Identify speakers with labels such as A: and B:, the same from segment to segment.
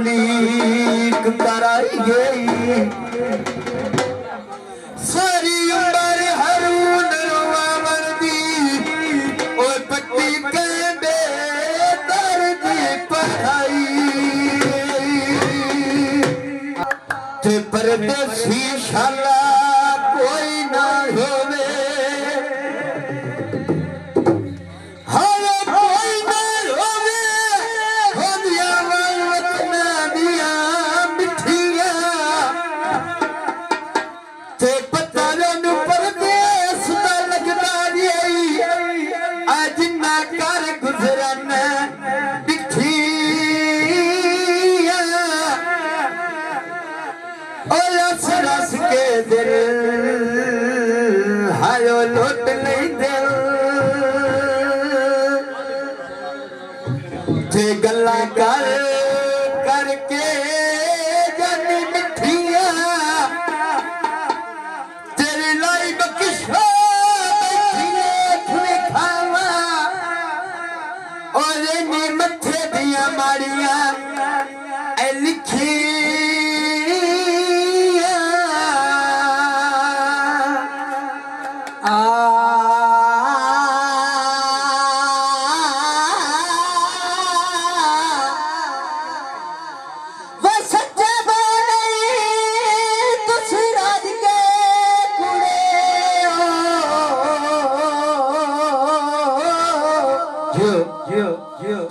A: तस्दीक कराइए सारी उम्र हरून रोवन दी और पट्टी के बेदर्द पढ़ाई ते परदेसी शाला कोई ना होवे रस के दिल हायो लुट नहीं दिल जे गल्ला कर करके जन मिठिया तेरी लाई बकिशा बैठिए खावा और नी मथे दिया माड़िया ए लिखी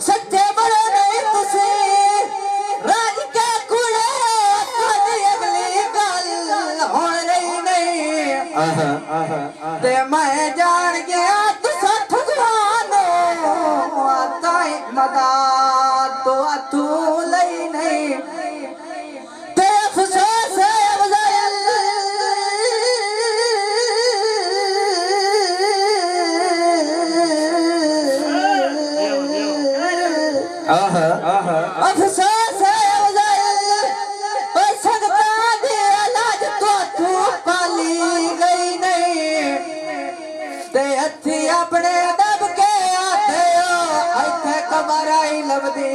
B: सच्चे बड़े नहीं तुसी राज के कुड़े कदी अगली गल होण रही नहीं ते मैं जान गया तुसा ठगवानो ताई मदा तो तू लई नहीं ते अफसोस है अफसोस है सकता दे लाज तो तू पाली गई नहीं ते हथी अपने दब के आते हो इथे कबराई लभदी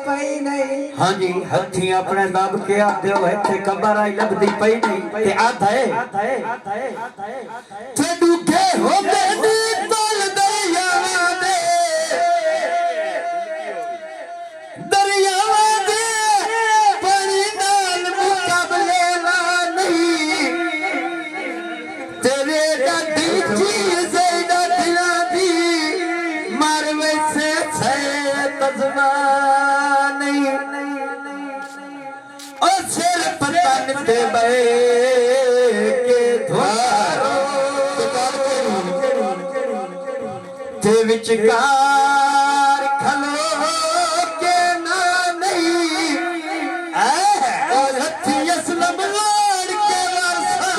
B: पई नहीं
A: हाँ जी हथी अपने दब के आते हो इथे कबराई लभदी पई नहीं ते आधा है ते डूबे हो बेनी तोल दरियावां दे दरियावां दे पानी नाल मुकाबले ना नहीं तेरे दादी चीज़ दादिया दी मार वैसे छे तजमा नहीं ओ सिर पता निते बे के द्वारो ते विचकार खलो के ना नहीं और हथी असलम लाड़ के वारसा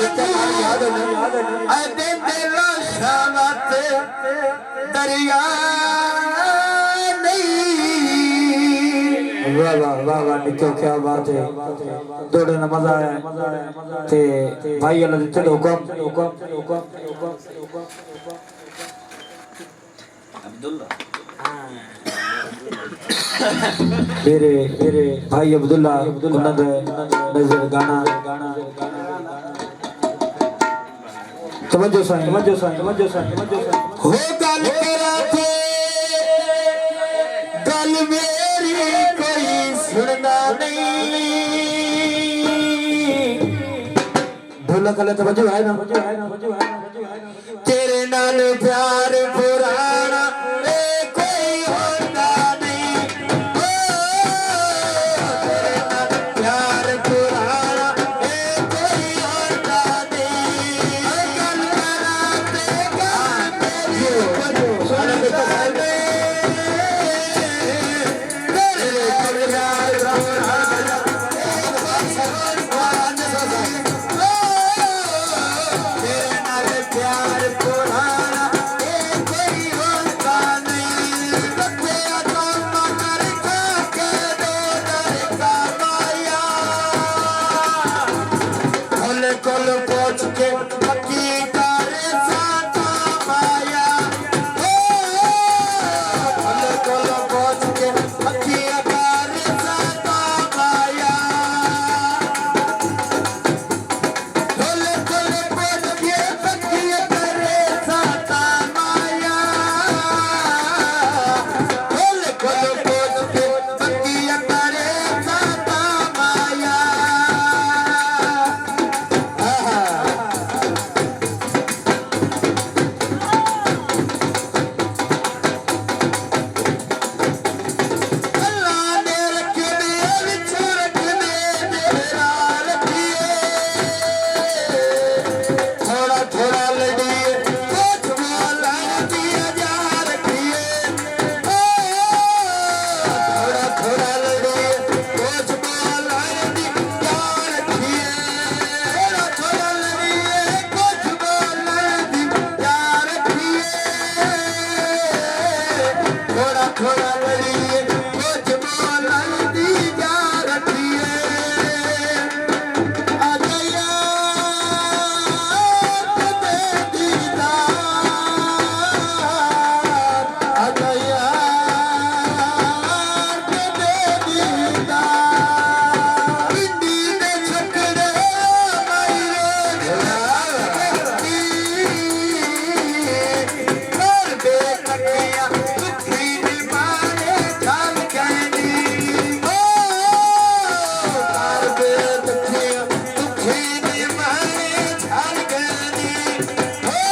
A: दे दिला शामत दरिया वाह वाह वाह वाह निको क्या बात है दौड़े ना मजा है ते भाई अल्लाह दे चलो हुक्म अब्दुल्ला मेरे भाई अब्दुल्ला उन्नद नजर गाना तवज्जो साईं हो गल करा थे गल मेरी कोई सुनना नहीं ढोलक वाले तवज्जो है ना तेरे नाल प्यार पुराना कोई होता नहीं तेरे नाल प्यार पुराना कोई होता नहीं गल करा ते
C: तकिया दुखी ने मारे चल गई ओ कार पे तकिया दुखी ने मारे चल गई ओ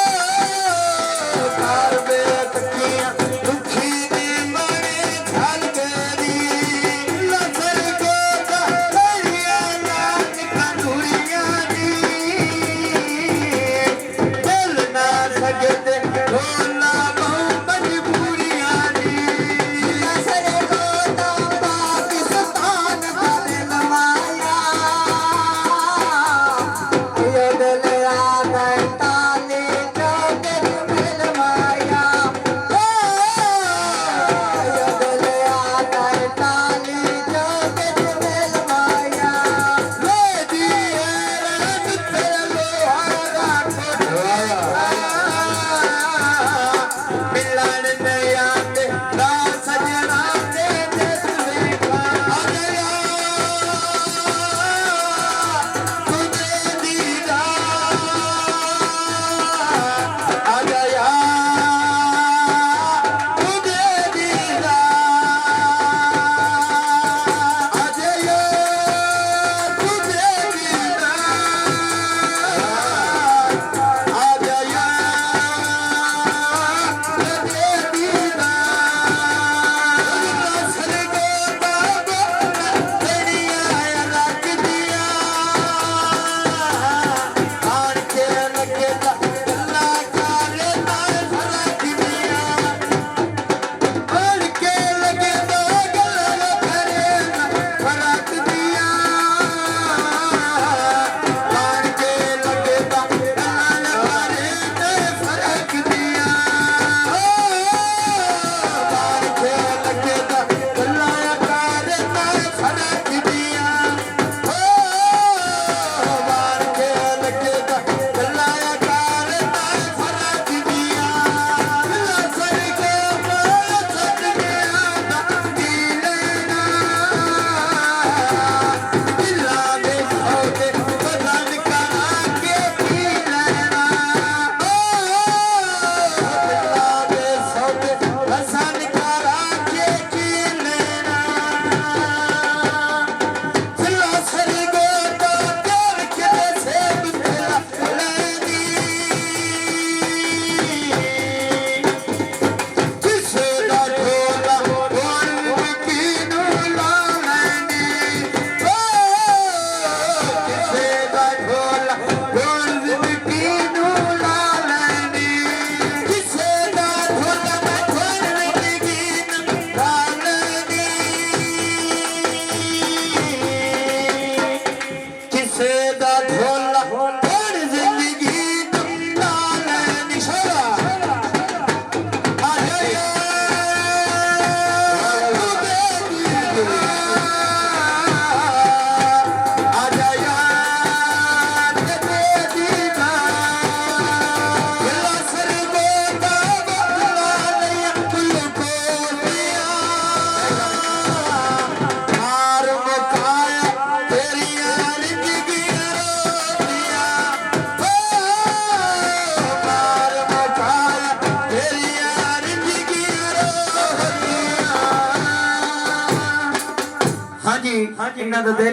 C: कार पे तकिया दुखी ने मारे चल गई लसर को दरिया नाच कंधुरिया दी दिल ना सके ढोला बहु मजबूरियां दी
B: नसर को तो पाकिस्तान में नवाया यो दिल आना ताले जो दिल में नवाया यो दिल आना ताले जो दिल में नवाया
C: लेदी रात तेरे लोहारा कोठवाया मिलन नया ते ना सजना ते दिल खा गया तुझे दीदार आ गया तुझे दीदार आ गया तुझे दीदार आ गया तुझे दीदार नस्ल को बाबो तेरिया रख दिया आन के लगे अल्लाह करे नाल रख दिया आन के लगे गल करे रख दिया आन के लगे गल करे फरक दिया आन के लगे गल करे फरक दिया आन के लगे गल करे फरक दिया लसर के सद गया दी लेना दिला दे होते बदन करा के पी लेना दिला दे होते बदन करा के पी लेना दिला सर गो तो प्यार के से बिखरा लेनी किसे दा ढोला बोल की नू ला लेनी ओ किसे दा ढोला बोल की नू ला लेनी किसे दा ढोला बोल की नू ला लेनी किसे दा ढोला बोल जिंदगी नू ला लेनी शोरा आ गया आ गया तेरे दीदार लसर को बाबा लिया कुल को दिया हार मुकाया तेरिया जिंदगी रोतिया हार मुकाया तेरिया जिंदगी रोतिया हाँ जी इन्ना दा दिल